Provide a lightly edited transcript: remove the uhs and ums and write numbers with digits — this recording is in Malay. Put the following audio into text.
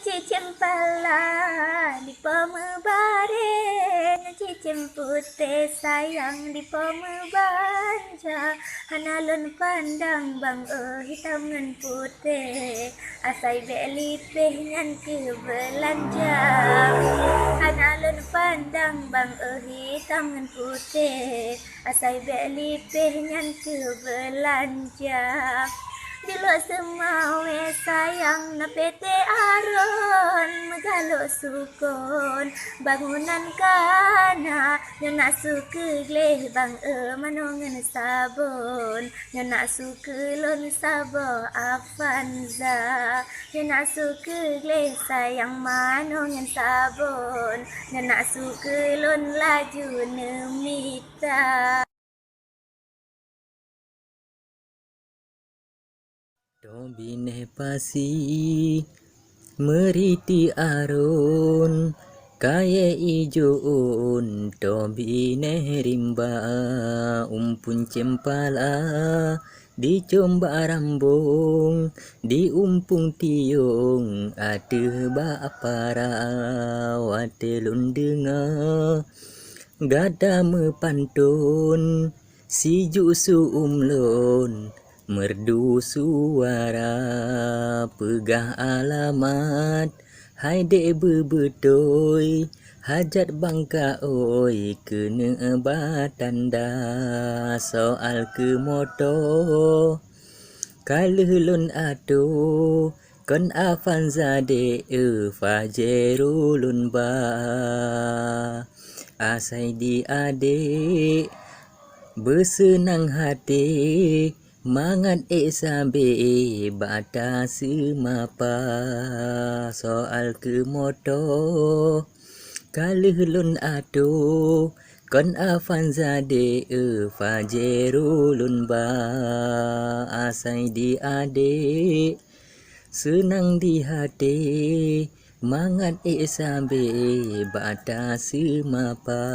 cicim pala di pemebare, cicim putih sayang di pemebanja. Hanalun pandang bang hitam ngan putih, asai belipeh ngan ke belanja. Hanalun pandang bang hitam ngan putih, asai belipeh ngan ke belanja. Dilo semawe sayang na PT aron megalo sukon bangunan kana nyona suke gleh bang manongan sabon nyona suke lon sabo afanza nyona suke gleh sayang manongan sabon nyona suke lon laju nemita. Dobineh pasi meriti aron kaya ijoon dobineh rimba umpun cempala di comba rambung di umpung tiung ade ba para wate lundenga gada mepantun si jusu umlon merdu suara pegah alamat hai dek bebetoi hajat bangka oi kena batanda soal ke moto kalulun ado kon afanza de fajerulun ba asai di adik bersenang hati mangat sambe bata semapa soal ke moto kalulun ado kon afanza de fajerulun ba asai di adik senang di hati mangat sambe bata semapa.